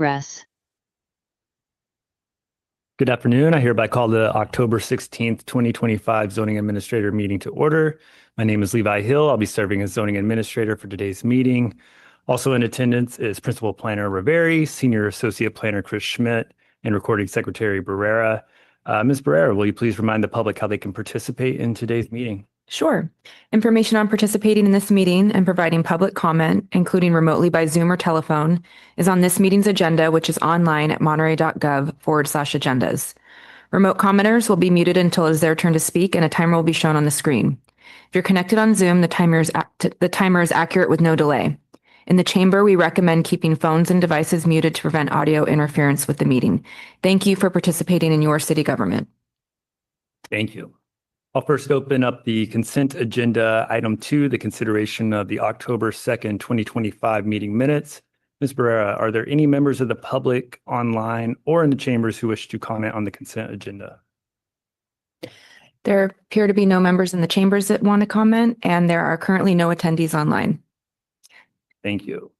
Progress. Good afternoon. I hereby call the October 16th, 2025 Zoning Administrator meeting to order. My name is Levi Hill. I'll be serving as Zoning Administrator for today's meeting. Also in attendance is Principal Planner Riveri, Senior Associate Planner Chris Schmidt, and Recording Secretary Barrera. Ms. Barrera, will you please remind the public how they can participate in today's meeting? Sure. Information on participating in this meeting and providing public comment, including remotely by Zoom or telephone, is on this meeting's agenda, which is online at monterey.gov/agendas. Remote commenters will be muted until it is their turn to speak, and a timer will be shown on the screen. If you're connected on Zoom, the timer is accurate with no delay. In the chamber, we recommend keeping phones and devices muted to prevent audio interference with the meeting. Thank you for participating in your city government. Thank you. I'll first open up the consent agenda, item 2, the consideration of the October 2nd, 2025 meeting minutes. Ms. Barrera, are there any members of the public online or in the chambers who wish to comment on the consent agenda? There appear to be no members in the chambers that want to comment, and there are currently no attendees online. Thank you.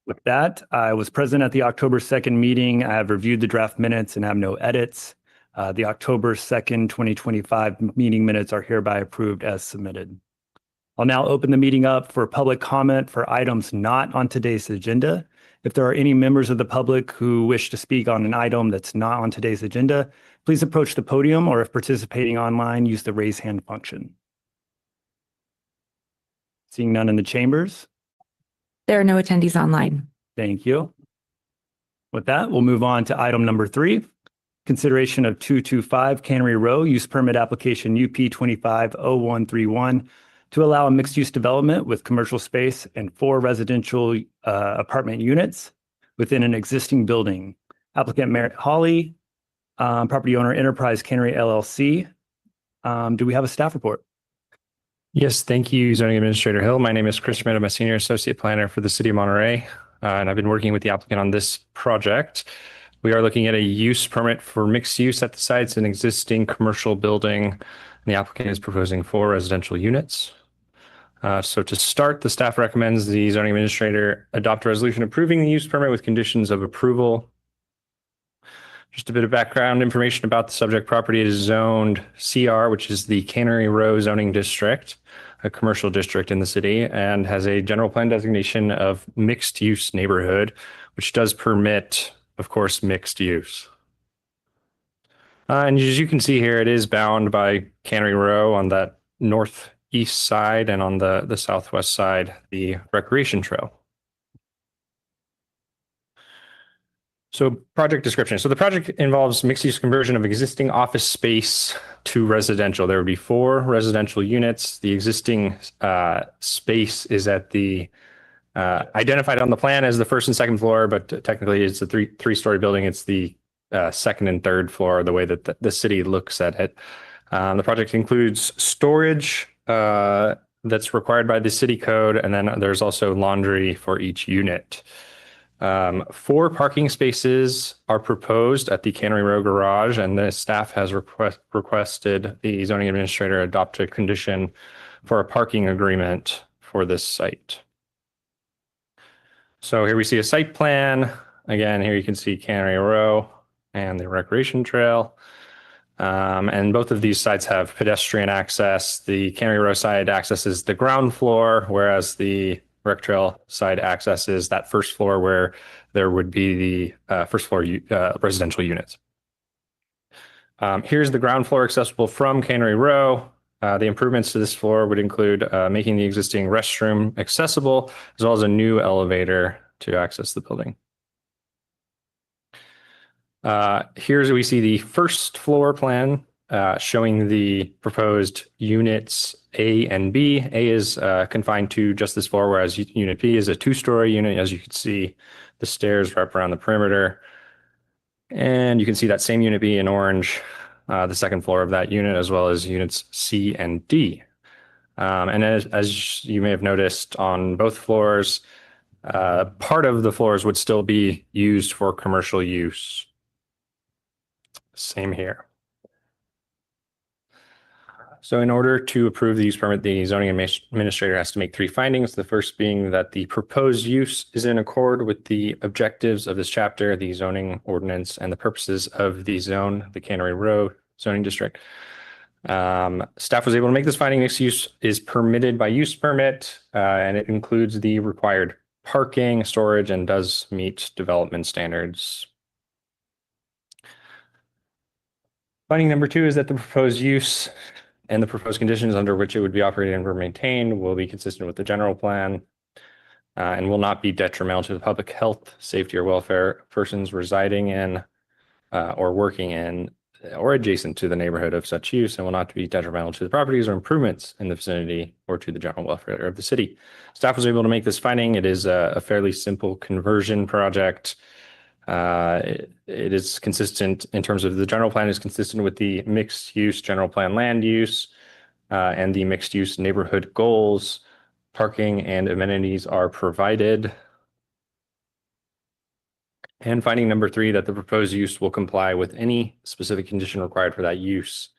With that, I was present at the October 2nd meeting. I have reviewed the draft minutes and have no edits. The October 2nd, 2025 meeting minutes are hereby approved as submitted. I'll now open the meeting up for public comment for items not on today's agenda. If there are any members of the public who wish to speak on an item that's not on today's agenda, please approach the podium, or if participating online, use the raise hand function. Seeing none in the chambers. There are no attendees online. Thank you. With that, we'll move on to item number 3. Consideration of 225 Cannery Row use permit application UP 250131 to allow a mixed-use development with commercial space and 4 residential apartment units within an existing building. Applicant Merritt Hawley, property owner Enterprise Cannery LLC. Do we have a staff report? Yes, thank you, Zoning Administrator Hill. My name is Chris Schmidt. I'm a Senior Associate Planner for the City of Monterey, and I've been working with the applicant on this project. We are looking at a use permit for mixed use at the site. It's an existing commercial building, and the applicant is proposing 4 residential units. So to start, the staff recommends the zoning administrator adopt a resolution approving the use permit with conditions of approval. Just a bit of background information about the subject property. It is zoned CR, which is the Cannery Row zoning district, a commercial district in the city, and has a general plan designation of mixed use neighborhood, which does permit, of course, mixed use. And as you can see here, it is bound by Cannery Row on that northeast side, and on the southwest side, the recreation trail. So project description. So the project involves mixed use conversion of existing office space to residential. There would be 4 residential units. The existing space is at the identified on the plan as the 1st and 2nd floor, but technically it's a three-story building. It's the 2nd and 3rd floor, the way that the city looks at it. The project includes storage that's required by the city code, and then there's also laundry for each unit. 4 parking spaces are proposed at the Cannery Row garage, and the staff has requested the zoning administrator adopt a condition for a parking agreement for this site. So here we see a site plan. Again, here you can see Cannery Row and the recreation trail. And both of these sites have pedestrian access. The Cannery Row side accesses the ground floor, whereas the rec trail side accesses that 1st floor where there would be the 1st floor residential units. Here's the ground floor accessible from Cannery Row. The improvements to this floor would include making the existing restroom accessible, as well as a new elevator to access the building. Here's we see the 1st floor plan showing the proposed units A and B. A is confined to just this floor, whereas unit B is a 2-story unit. As you can see, the stairs wrap around the perimeter. And you can see that same unit B in orange, the 2nd floor of that unit, as well as units C and D. And as you may have noticed on both floors, part of the floors would still be used for commercial use. Same here. So in order to approve the use permit, the zoning administrator has to make three findings. The first being that the proposed use is in accord with the objectives of this chapter, the zoning ordinance, and the purposes of the zone, the Cannery Row zoning district. Staff was able to make this finding. Mixed use is permitted by use permit, and it includes the required parking, storage, and does meet development standards. Finding number two is that the proposed use and the proposed conditions under which it would be operated and maintained will be consistent with the general plan and will not be detrimental to the public health, safety, or welfare of persons residing in or working in or adjacent to the neighborhood of such use, and will not be detrimental to the properties or improvements in the vicinity or to the general welfare of the city. Staff was able to make this finding. It is a fairly simple conversion project. It is consistent in terms of the general plan is consistent with the mixed use general plan land use and the mixed use neighborhood goals. Parking and amenities are provided. And finding number three, that the proposed use will comply with any specific condition required for that use.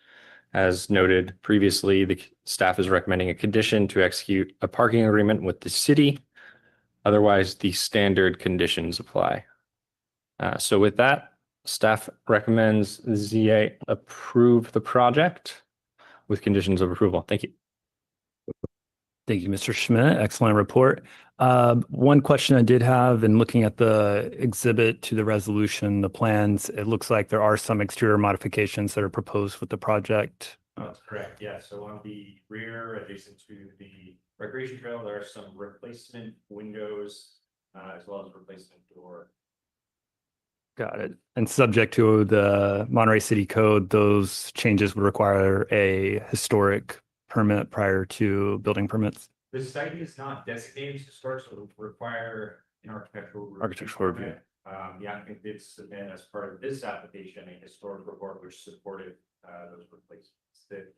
As noted previously, the staff is recommending a condition to execute a parking agreement with the city. Otherwise, the standard conditions apply. So with that, staff recommends ZA approve the project with conditions of approval. Thank you. Thank you, Mr. Schmidt. Excellent report. One question I did have in looking at the exhibit to the resolution, the plans, it looks like there are some exterior modifications that are proposed with the project. That's correct. Yeah. So on the rear, adjacent to the recreation trail, there are some replacement windows as well as replacement door. Got it. And subject to the Monterey City Code, those changes would require a historic permit prior to building permits. The site is not designated as historic, so it would require an architectural review. The applicant did submit as part of this application a historic report which supported those replacements.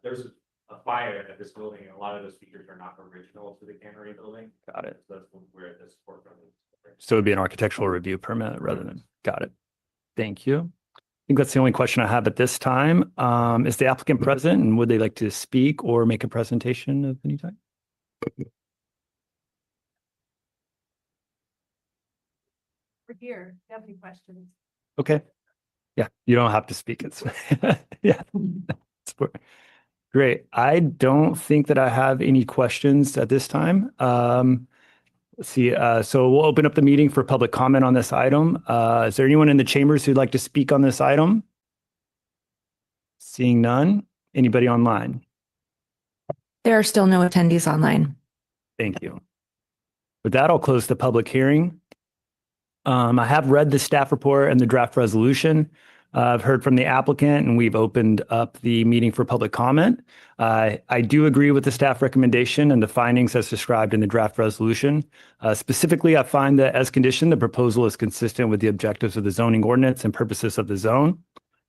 There's a fire at this building, and a lot of those features are not original to the Cannery building. Got it. So that's where the support from is. So it would be an architectural review permit rather than, got it. Thank you. I think that's the only question I have at this time. Is the applicant present, and would they like to speak or make a presentation of any type? We're here. Do you have any questions? Okay. Yeah, you don't have to speak. It's yeah. Great. I don't think that I have any questions at this time. Let's see. So we'll open up the meeting for public comment on this item. Is there anyone in the chambers who'd like to speak on this item? Seeing none. Anybody online? There are still no attendees online. Thank you. With that, I'll close the public hearing. I have read the staff report and the draft resolution. I've heard from the applicant, and we've opened up the meeting for public comment. I do agree with the staff recommendation and the findings as described in the draft resolution. Specifically, I find that as conditioned, the proposal is consistent with the objectives of the zoning ordinance and purposes of the zone.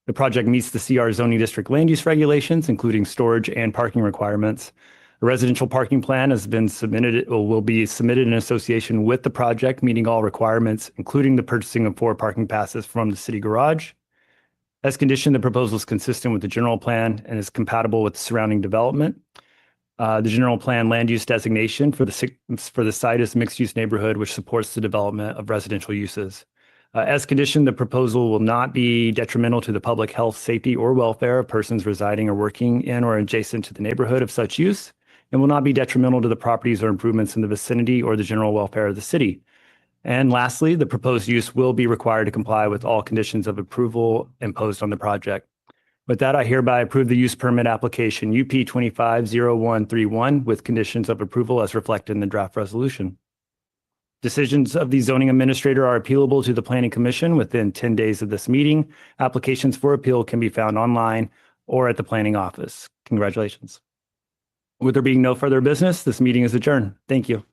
The project meets the CR zoning district land use regulations, including storage and parking requirements. A residential parking plan has been submitted, or will be submitted in association with the project, meeting all requirements, including the purchasing of 4 parking passes from the city garage. As conditioned, the proposal is consistent with the general plan and is compatible with the surrounding development. The general plan land use designation for the site is mixed-use neighborhood, which supports the development of residential uses. As conditioned, the proposal will not be detrimental to the public health, safety, or welfare of persons residing or working in or adjacent to the neighborhood of such use, and will not be detrimental to the properties or improvements in the vicinity or the general welfare of the city. And lastly, the proposed use will be required to comply with all conditions of approval imposed on the project. With that, I hereby approve the use permit application UP 250131 with conditions of approval as reflected in the draft resolution. Decisions of the zoning administrator are appealable to the Planning Commission within 10 days of this meeting. Applications for appeal can be found online or at the planning office. Congratulations. With there being no further business, this meeting is adjourned. Thank you.